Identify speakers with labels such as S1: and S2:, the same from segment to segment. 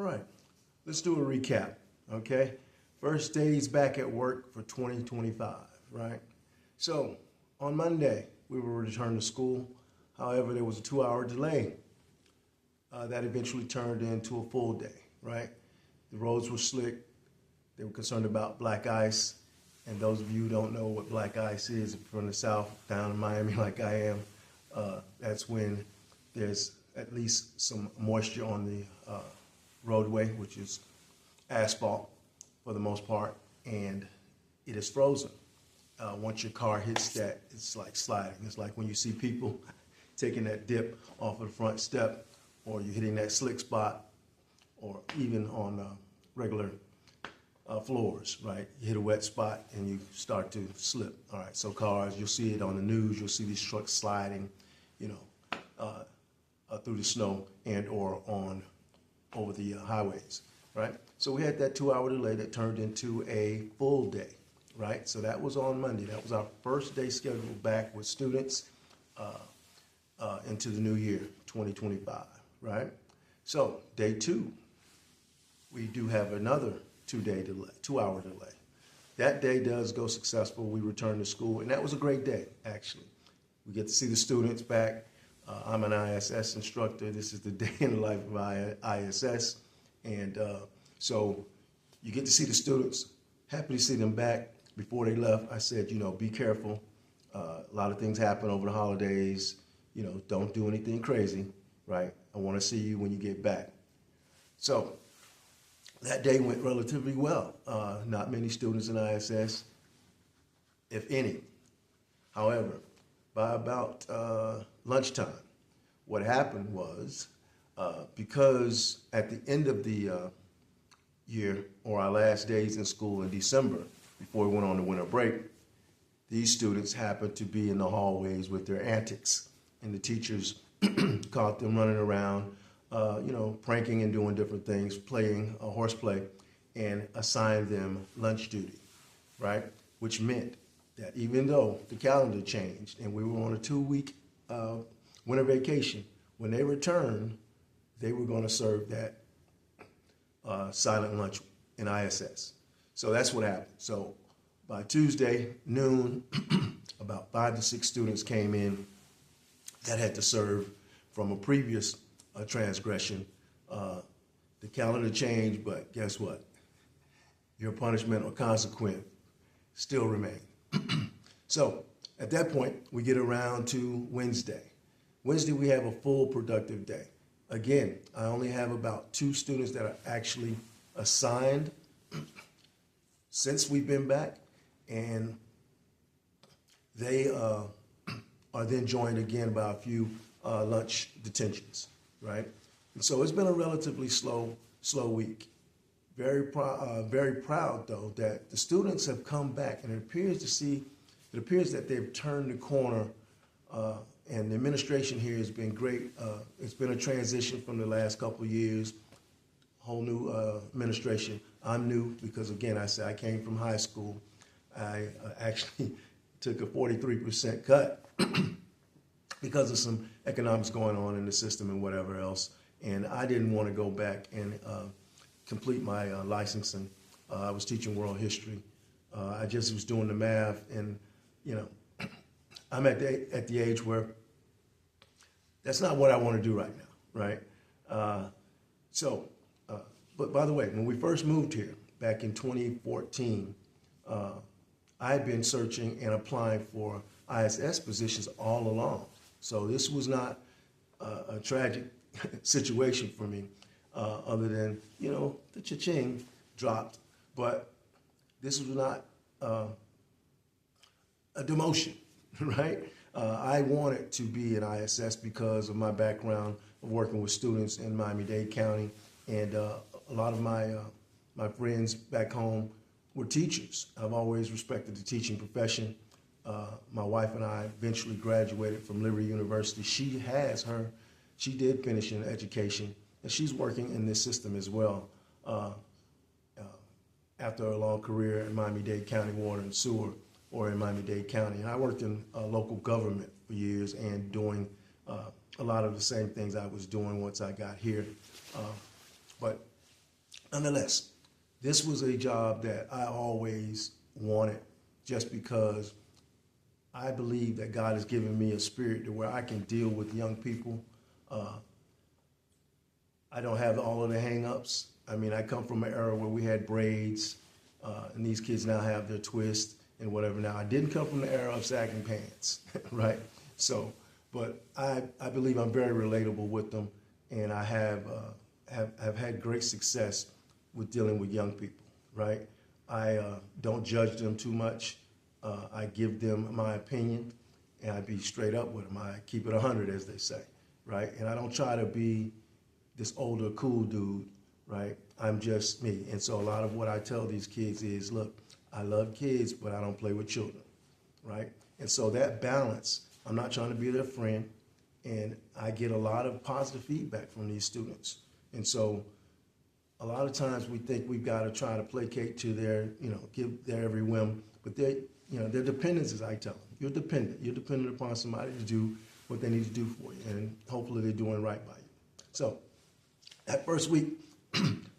S1: right, let's do a recap, okay? First days back at work for 2025, right? So on Monday, we will return to school. However, there was a 2-hour delay that eventually turned into a full day, right? The roads were slick. They were concerned about black ice. And those of you who don't know what black ice is, if you're from the South, down in Miami like I am, that's when there's at least some moisture on the roadway, which is asphalt for the most part, and it is frozen. Once your car hits that, it's like sliding. It's like when you see people taking that dip off of the front step, or you're hitting that slick spot, or even on regular floors, right? You hit a wet spot and you start to slip. All right, so cars, you'll see it on the news, you'll see these trucks sliding, through the snow and or over the highways, right? So we had that 2-hour delay that turned into a full day, right? So that was on Monday. That was our first day scheduled back with students into the new year, 2025, right? So day 2, we do have another 2-hour delay. That day does go successful. We return to school, and that was a great day, actually. We get to see the students back. I'm an ISS instructor. This is the day in the life of ISS. And so you get to see the students. Happy to see them back. Before they left, I said, be careful. A lot of things happen over the holidays. Don't do anything crazy, right? I want to see you when you get back. So that day went relatively well. Not many students in ISS, if any. However, by about lunchtime, what happened was, because at the end of the year, or our last days in school in December, before we went on the winter break, these students happened to be in the hallways with their antics, and the teachers caught them running around, pranking and doing different things, playing horseplay, and assigned them lunch duty, right? Which meant that even though the calendar changed and we were on a 2-week winter vacation, when they returned, they were going to serve that silent lunch in ISS. So that's what happened. So by Tuesday noon, about 5 to 6 students came in that had to serve from a previous transgression. The calendar changed, but guess what? Your punishment or consequence still remain. So at that point, we get around to Wednesday. Wednesday, we have a full productive day. Again, I only have about 2 students that are actually assigned since we've been back, and they are then joined again by a few lunch detentions, right? And so it's been a relatively slow week. Very proud, though, that the students have come back, and it appears that they've turned the corner, and the administration here has been great. It's been a transition from the last couple of years, whole new administration. I'm new because, again, I came from high school. I actually took a 43% cut because of some economics going on in the system and whatever else, and I didn't want to go back and complete my licensing. I was teaching world history. I just was doing the math, and I'm at the age where that's not what I want to do right now, right? But by the way, when we first moved here back in 2014, I had been searching and applying for ISS positions all along. So this was not a tragic situation for me, other than, the cha-ching dropped, but this was not a demotion, right? I wanted to be an ISS because of my background of working with students in Miami-Dade County, and a lot of my friends back home were teachers. I've always respected the teaching profession. My wife and I eventually graduated from Liberty University. She did finish in education, and she's working in this system as well. After a long career in Miami-Dade County Water and Sewer, or in Miami-Dade County. And I worked in local government for years and doing a lot of the same things I was doing once I got here. But Nonetheless, this was a job that I always wanted just because I believe that God has given me a spirit to where I can deal with young people. I don't have all of the hang-ups. I mean, I come from an era where we had braids, and these kids now have their twist and whatever. Now, I didn't come from the era of sagging pants, right? So, but I believe I'm very relatable with them, and I have had great success with dealing with young people, right? I don't judge them too much. I give them my opinion, and I be straight up with them. I keep it 100, as they say, right? And I don't try to be this older, cool dude, right? I'm just me. And so a lot of what I tell these kids is, look, I love kids, but I don't play with children, right? And so that balance, I'm not trying to be their friend, and I get a lot of positive feedback from these students. And so a lot of times we think we've got to try to placate to their, give their every whim, but they're dependents, as I tell them. You're dependent. You're dependent upon somebody to do what they need to do for you, and hopefully they're doing right by you. So that first week,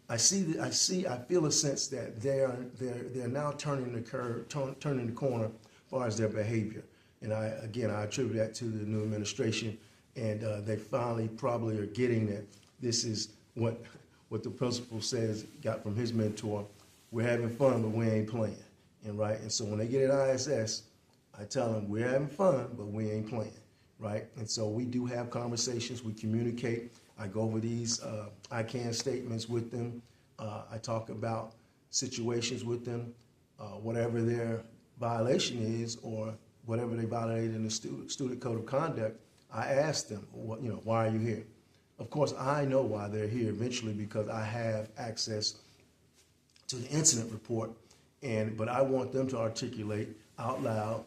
S1: I feel a sense that they're now turning the corner as far as their behavior. And I attribute that to the new administration, and they finally probably are getting that this is what the principal says, got from his mentor. We're having fun, but we ain't playing. And so when they get at ISS, I tell them we're having fun, but we ain't playing, right? And so we do have conversations, we communicate. I go over these I can statements with them. I talk about situations with them, whatever their violation is or whatever they violated in the student code of conduct. I ask them, why are you here? Of course, I know why they're here eventually because I have access to the incident report, but I want them to articulate out loud,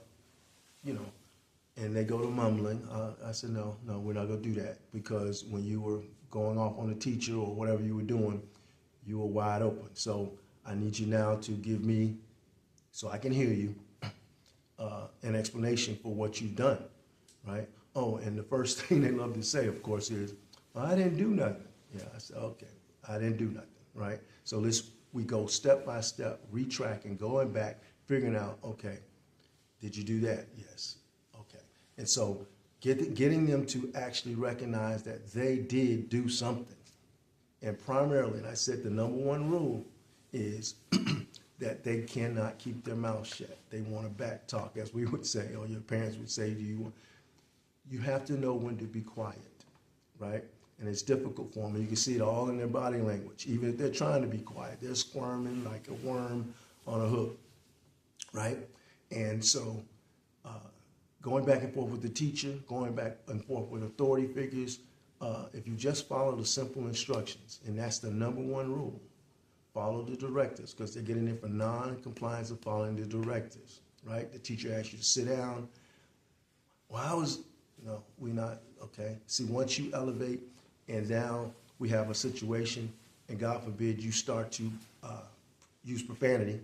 S1: and they go to mumbling. I said, no, we're not going to do that because when you were going off on a teacher or whatever you were doing, you were wide open. So I need you now to give me, so I can hear you, an explanation for what you've done, right? Oh, and the first thing they love to say, of course, is, well, I didn't do nothing. Yeah, I said, okay, I didn't do nothing, right? So we go step by step, retracking, going back, figuring out, okay, did you do that? Yes. Okay. And so getting them to actually recognize that they did do something. And primarily, and I said the number one rule is that they cannot keep their mouth shut. They want to back talk, as we would say, or your parents would say to you. You have to know when to be quiet, right? And it's difficult for them. And you can see it all in their body language. Even if they're trying to be quiet, they're squirming like a worm on a hook, right? And so going back and forth with the teacher, going back and forth with authority figures, if you just follow the simple instructions, and that's the number one rule, follow the directives, because they're getting in for non-compliance of following the directives, right? The teacher asks you to sit down. Well, we're not, okay. See, once you elevate and now we have a situation, and God forbid you start to use profanity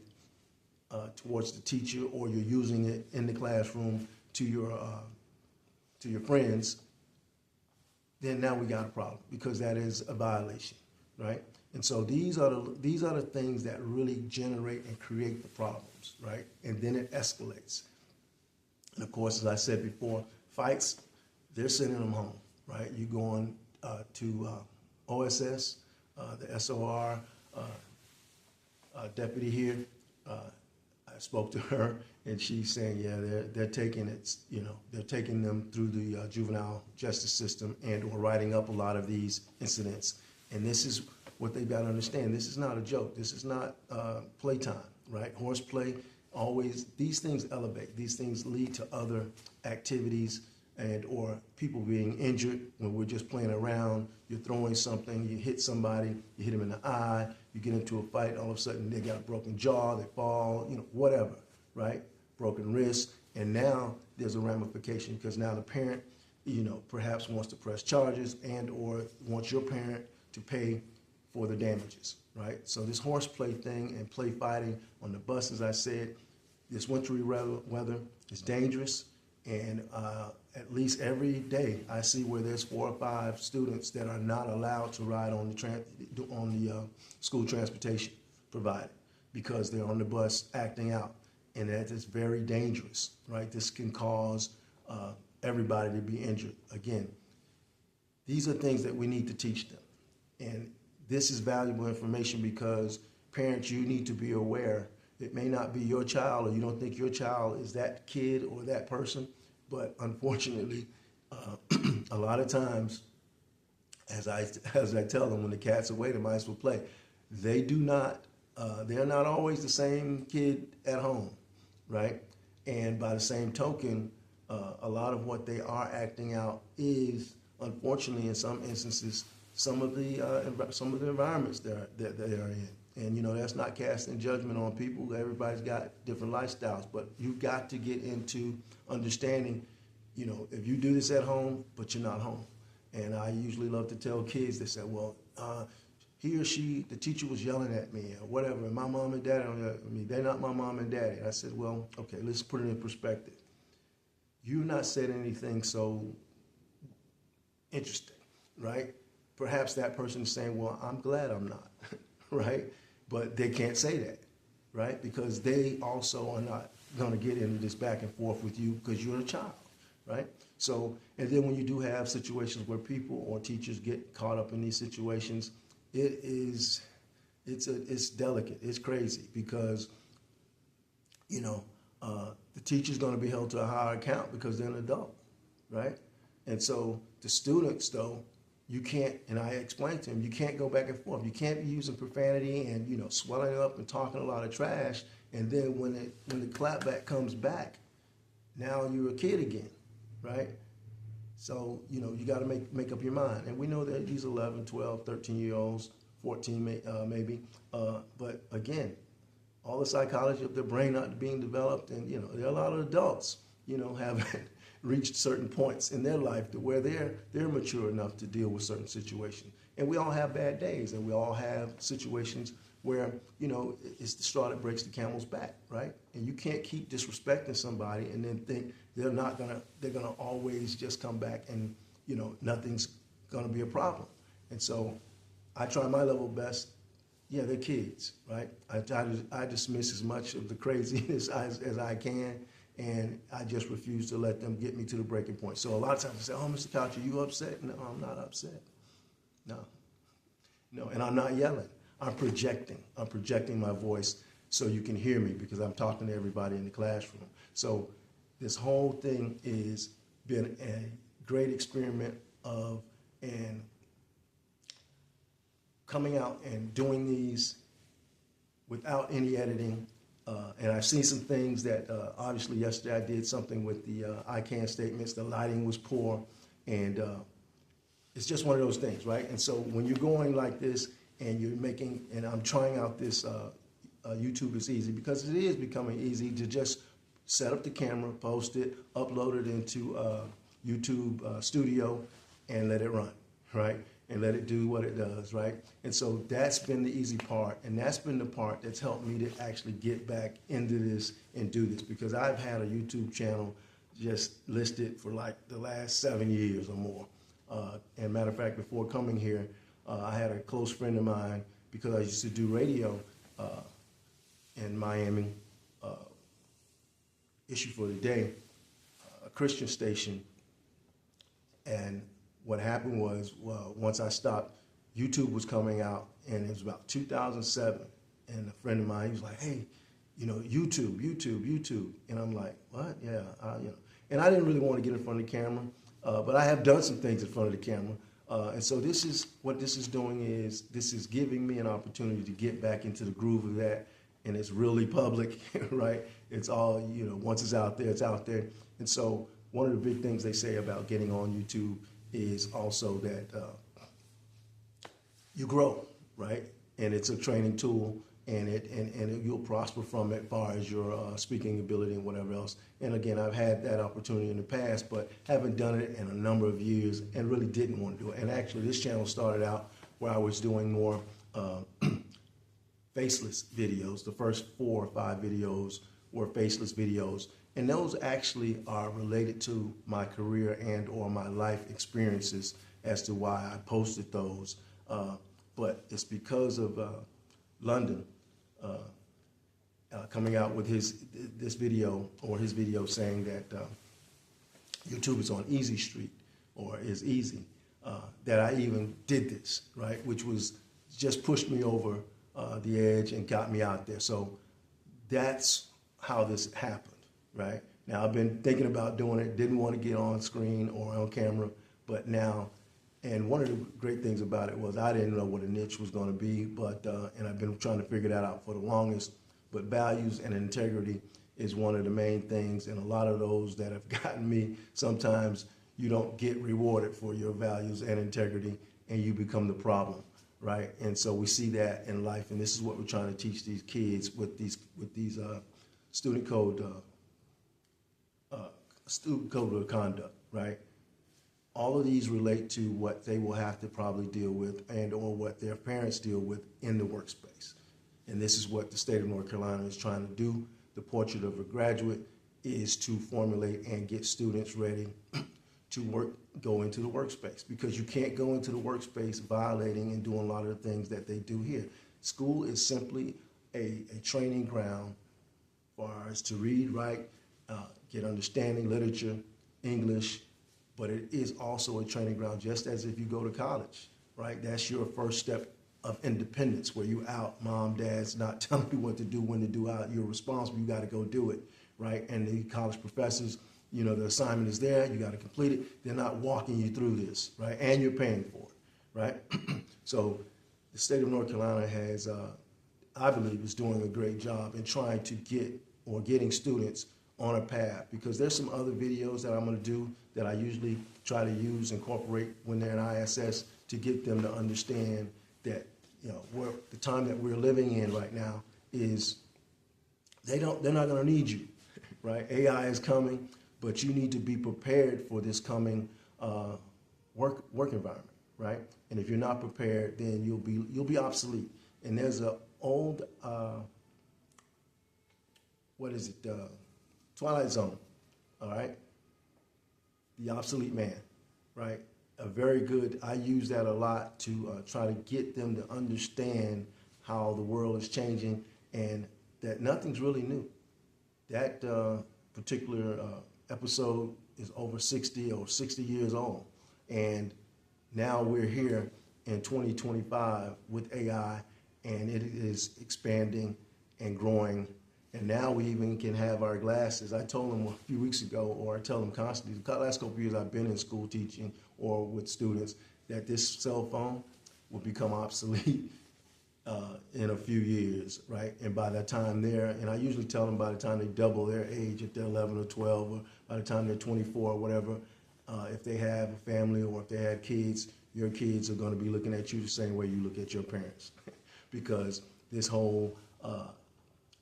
S1: towards the teacher, or you're using it in the classroom to your friends, then now we got a problem because that is a violation, right? And so these are the things that really generate and create the problems, right? And then it escalates. And of course, as I said before, fights, they're sending them home, right? You go on to OSS, the SOR deputy here. I spoke to her, and she's saying, yeah, they're taking it, they're taking them through the juvenile justice system and or writing up a lot of these incidents. And this is what they've got to understand. This is not a joke. This is not playtime, right? Horseplay, always, these things elevate. These things lead to other activities and or people being injured when we're just playing around. You're throwing something, you hit somebody, you hit them in the eye, you get into a fight, all of a sudden they got a broken jaw, they fall, whatever, right? Broken wrist, and now there's a ramification because now the parent, perhaps wants to press charges and or wants your parent to pay for the damages, right? So this horseplay thing and play fighting on the bus, as I said, this wintry weather is dangerous. And at least every day I see where there's 4 or 5 students that are not allowed to ride on the school transportation provided because they're on the bus acting out. And that is very dangerous, right? This can cause everybody to be injured. Again, these are things that we need to teach them. And this is valuable information because parents, you need to be aware. It may not be your child, or you don't think your child is that kid or that person, but unfortunately, a lot of times, as I tell them, when the cat's away, the mice will play. They do not, they're not always the same kid at home, right? And by the same token, a lot of what they are acting out is, unfortunately, in some instances, some of the environments that they are in. And, you know, that's not casting judgment on people. Everybody's got different lifestyles. But you've got to get into understanding, you know, if you do this at home, but you're not home. And I usually love to tell kids, they say, well, he or she, the teacher was yelling at me or whatever, and my mom and dad, they're not my mom and daddy. And I said, well, okay, let's put it in perspective. You've not said anything so interesting, right? Perhaps that person is saying, well, I'm glad I'm not, right? But they can't say that, right? Because they also are not going to get into this back and forth with you because you're a child, right? So, and then when you do have situations where people or teachers get caught up in these situations, it's delicate, it's crazy because, you know, the teacher's going to be held to a higher account because they're an adult, right? And so the students, though, you can't, and I explained to him, you can't go back and forth. You can't be using profanity and, you know, swelling up and talking a lot of trash. And then when the clapback comes back, now you're a kid again, right? So, you know, you got to make up your mind. And we know that these 11, 12, 13-year-olds, 14 maybe. But again, all the psychology of their brain not being developed, and, you know, there are a lot of adults, you know, haven't reached certain points in their life to where they're mature enough to deal with certain situations. And we all have bad days, and we all have situations where, you know, it's the straw that breaks the camel's back, right? And you can't keep disrespecting somebody and then think they're gonna always just come back and, you know, nothing's gonna be a problem. And so I try my level best. Yeah, they're kids, right? I dismiss as much of the craziness as I can, and I just refuse to let them get me to the breaking point. So a lot of times I say, oh, Mr. Couch, are you upset? No, I'm not upset. No, and I'm not yelling. I'm projecting my voice so you can hear me because I'm talking to everybody in the classroom. So this whole thing has been a great experiment of and coming out and doing these without any editing. And I've seen some things that obviously yesterday I did something with the I can statements. The lighting was poor, and it's just one of those things, right? And so when you're going like this and you're making, and I'm trying out this YouTube is easy because it is becoming easy to just set up the camera, post it, upload it into YouTube Studio, and let it run, right? And let it do what it does, right? And so that's been the easy part, and that's been the part that's helped me to actually get back into this and do this, because I've had a YouTube channel just listed for like the last 7 years or more. And matter of fact, before coming here, I had a close friend of mine, because I used to do radio in Miami, Issue for the Day, a Christian station, and what happened was, well, once I stopped, YouTube was coming out, and it was about 2007, and a friend of mine, he was like, hey, you know, YouTube, and I'm like, what? Yeah, you know, and I didn't really want to get in front of the camera, but I have done some things in front of the camera, and so this is what this is doing is this is giving me an opportunity to get back into the groove of that, and it's really public, right? It's all, you know, once it's out there, it's out there, and so one of the big things they say about getting on YouTube is also that you grow, right? And it's a training tool, and you'll prosper from it as far as your speaking ability and whatever else. And again, I've had that opportunity in the past, but haven't done it in a number of years and really didn't want to do it. And actually, this channel started out where I was doing more faceless videos. The first 4 or 5 videos were faceless videos, And those actually are related to my career and or my life experiences as to why I posted those. But it's because of London coming out with his video saying that YouTube is on easy street or is easy, that I even did this, right? Which was just pushed me over the edge and got me out there. So that's how this happened, right? Now I've been thinking about doing it, didn't want to get on screen or on camera, but now, and one of the great things about it was I didn't know what a niche was going to be, but and I've been trying to figure that out for the longest. But values and integrity is one of the main things, and a lot of those that have gotten me, sometimes you don't get rewarded for your values and integrity, and you become the problem, right? And so we see that in life, and this is what we're trying to teach these kids with these student code of conduct, right? All of these relate to what they will have to probably deal with and or what their parents deal with in the workspace. And this is what the state of North Carolina is trying to do. The portrait of a graduate is to formulate and get students ready to go into the workspace, because you can't go into the workspace violating and doing a lot of the things that they do here. School is simply a training ground for us to read, write, get understanding, literature, English, but it is also a training ground, just as if you go to college, right? That's your first step of independence, where you out, mom, dad's not telling you what to do, when to do out. You're responsible, you got to go do it, right? And the college professors, you know, the assignment is there, you got to complete it. They're not walking you through this, right? And you're paying for it, right? So the state of North Carolina has, I believe, is doing a great job in trying to getting students on a path, because there's some other videos that I'm going to do that I usually try to incorporate when they're in ISS, to get them to understand that, you know, the time that we're living in right now is they're not going to need you, right? AI is coming, but you need to be prepared for this coming work environment, right? And if you're not prepared, then you'll be obsolete. And there's an old Twilight Zone, all right? The obsolete man, right? A very good, I use that a lot to try to get them to understand how the world is changing and that nothing's really new. That particular episode is over 60 or 60 years old. And now we're here in 2025 with AI, and it is expanding and growing. And now we even can have our glasses. I told them a few weeks ago, or I tell them constantly, the last couple of years I've been in school teaching or with students, that this cell phone will become obsolete in a few years, right? And by that time and I usually tell them by the time they double their age, if they're 11 or 12, or by the time they're 24 or whatever, if they have a family or if they have kids, your kids are going to be looking at you the same way you look at your parents. Because this whole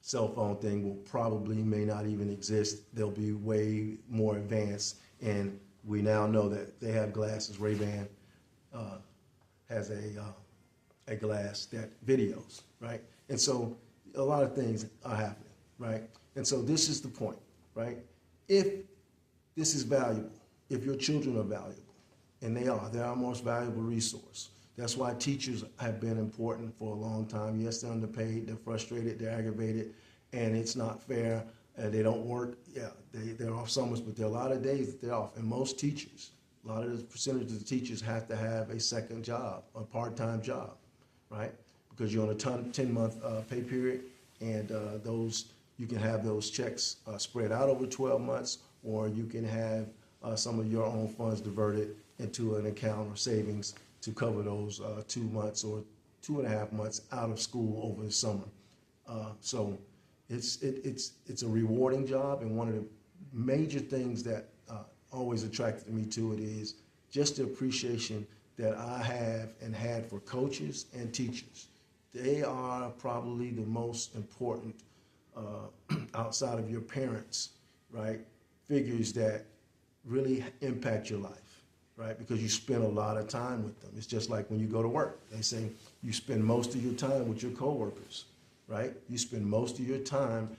S1: cell phone thing may not even exist. They'll be way more advanced. And we now know that they have glasses. Ray-Ban has a glass that videos, right? And so a lot of things are happening, right? And so this is the point, right? If this is valuable, if your children are valuable, and they're our most valuable resource. That's why teachers have been important for a long time. Yes, they're underpaid, they're frustrated, they're aggravated, and it's not fair, and they don't work. Yeah, they're off summers, but there are a lot of days that they're off. And most teachers, a lot of the percentage of the teachers have to have a second job, a part-time job, right? Because you're on a 10-month pay period, and you can have those checks spread out over 12 months, or you can have some of your own funds diverted into an account or savings to cover those 2 months or 2.5 months out of school over the summer. So it's a rewarding job, and one of the major things that always attracted me to it is just the appreciation that I have and had for coaches and teachers. They are probably the most important outside of your parents, right? Figures that really impact your life, right? Because you spend a lot of time with them. It's just like when you go to work. They say you spend most of your time with your coworkers, right? You spend most of your time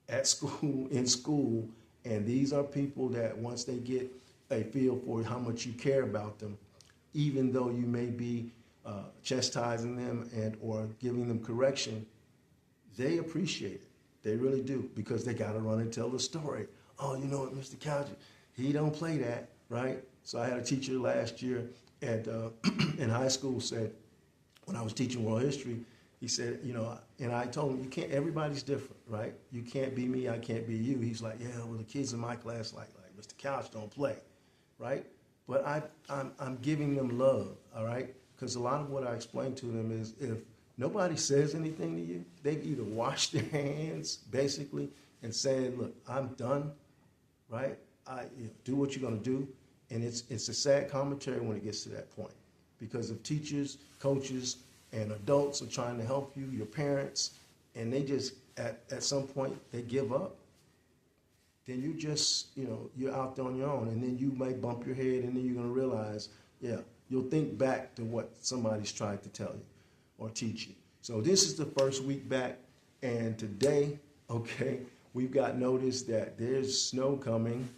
S1: at school, in school, and these are people that once they get a feel for how much you care about them, even though you may be chastising them and or giving them correction, they appreciate it. They really do, because they got to run and tell the story. Oh, you know what, Mr. Couch, he don't play that, right? So I had a teacher last year at in high school said, when I was teaching world history, he said, you know, and I told him, you can't, everybody's different, right? You can't be me, I can't be you. He's like, yeah, well, the kids in my class like Mr. Couch don't play, right? But I'm giving them love, all right? Because a lot of what I explain to them is if nobody says anything to you, they've either washed their hands, basically, and said, look, I'm done, right? Do what you're going to do. And it's a sad commentary when it gets to that point. Because if teachers, coaches, and adults are trying to help you, your parents, and they just, at some point, they give up, then you just, you know, you're out there on your own. And then you might bump your head, and then you're going to realize, yeah, you'll think back to what somebody's tried to tell you or teach you. So this is the first week back, and today, okay, we've got notice that there's snow coming,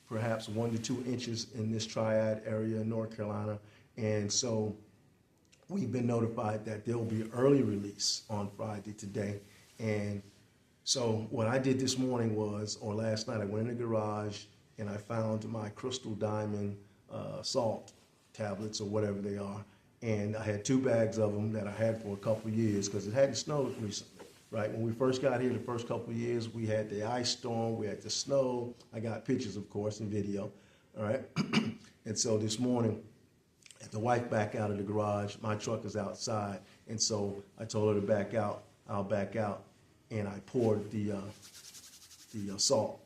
S1: perhaps 1 to 2 inches in this triad area in North Carolina. And so we've been notified that there will be early release on Friday today. And so what I did this morning was, or last night, I went in the garage and I found my crystal diamond salt tablets or whatever they are. And I had 2 bags of them that I had for a couple of years because it hadn't snowed recently, right? When we first got here the first couple of years, we had the ice storm, we had the snow. I got pictures, of course, and video, all right? And so this morning, I had the wife back out of the garage. My truck is outside. And so I told her to back out. I'll back out. And I poured the salt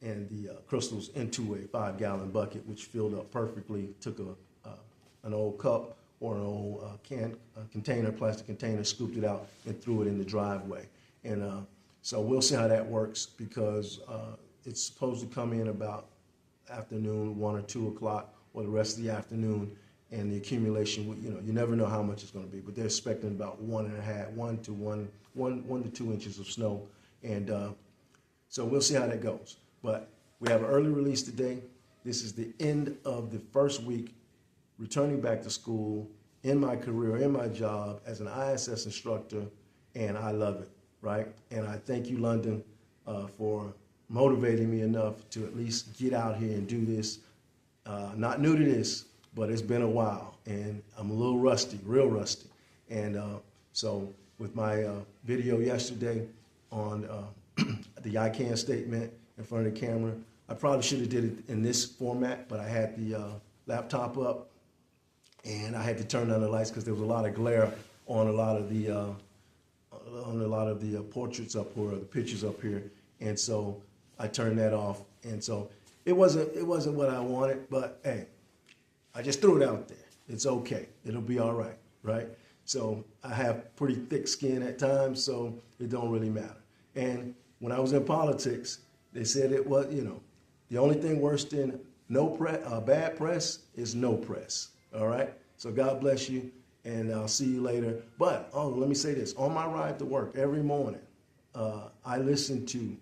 S1: and the crystals into a 5-gallon bucket, which filled up perfectly. Took an old cup or an old container, plastic container, scooped it out and threw it in the driveway. And so we'll see how that works, because it's supposed to come in about afternoon, 1 or 2 o'clock, or the rest of the afternoon. And the accumulation, you know, you never know how much it's going to be, but they're expecting about 1 to 2 inches of snow. And so we'll see how that goes. But we have an early release today. This is the end of the first week returning back to school in my career, in my job as an ISS instructor, and I love it, right? And I thank you, London, for motivating me enough to at least get out here and do this. Not new to this, but it's been a while, and I'm a little rusty, real rusty. And so with my video yesterday on the I can statement in front of the camera, I probably should have did it in this format, but I had the laptop up, and I had to turn on the lights because there was a lot of glare on a lot of the portraits up here, or the pictures up here, and so I turned that off. And so it wasn't what I wanted, but hey, I just threw it out there. It's okay. It'll be all right, right? So I have pretty thick skin at times, so it don't really matter. And when I was in politics, they said it was, you know, the only thing worse than bad press is no press. All right? So God bless you, and I'll see you later. But, let me say this. On my ride to work every morning, I listen to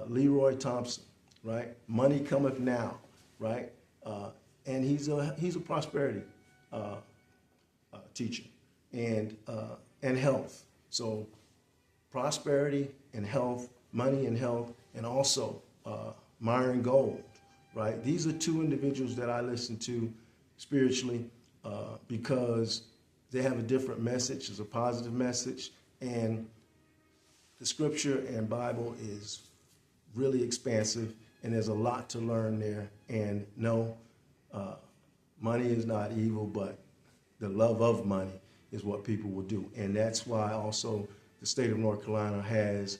S1: Leroy Thompson, right? Money Cometh Now, right? And he's a prosperity teacher and health. So prosperity and health, money and health, and also Myron Gold, right? These are 2 individuals that I listen to spiritually because they have a different message. It's a positive message, and the scripture and Bible is really expansive, and there's a lot to learn there. And no, money is not evil, but the love of money is what people will do. And that's why also the state of North Carolina has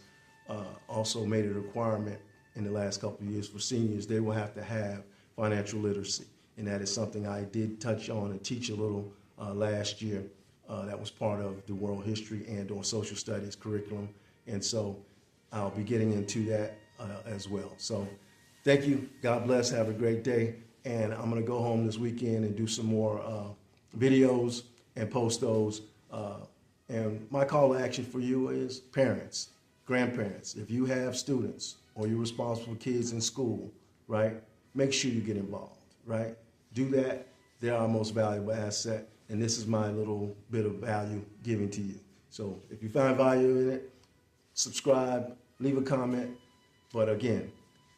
S1: also made a requirement in the last couple of years for seniors. They will have to have financial literacy. And that is something I did touch on and teach a little last year. That was part of the world history and or social studies curriculum. And so I'll be getting into that as well. So thank you. God bless. Have a great day. And I'm going to go home this weekend and do some more videos and post those. And my call to action for you is parents. grandparents, if you have students or you're responsible for kids in school, right, make sure you get involved, right? Do that. They're our most valuable asset, and this is my little bit of value giving to you. So if you find value in it, subscribe, leave a comment. But again,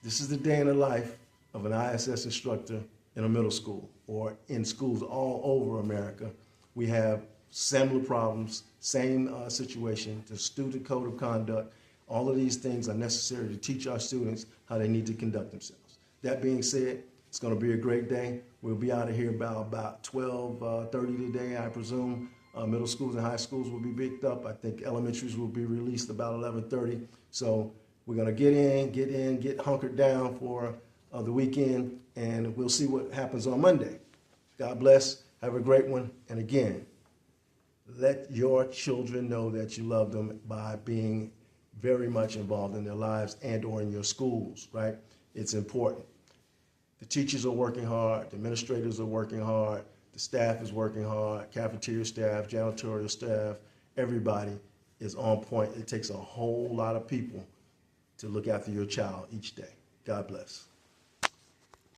S1: this is the day in the life of an ISS instructor in a middle school or in schools all over America. We have similar problems, same situation, the student code of conduct. All of these things are necessary to teach our students how they need to conduct themselves. That being said, it's going to be a great day. We'll be out of here about 12:30 today, I presume. Middle schools and high schools will be picked up. I think elementaries will be released about 11:30. So we're going to get hunkered down for the weekend, and we'll see what happens on Monday. God bless. Have a great one. And again, let your children know that you love them by being very much involved in their lives and or in your schools, right? It's important. The teachers are working hard. The administrators are working hard. The staff is working hard. Cafeteria staff, janitorial staff, everybody is on point. It takes a whole lot of people to look after your child each day. God bless.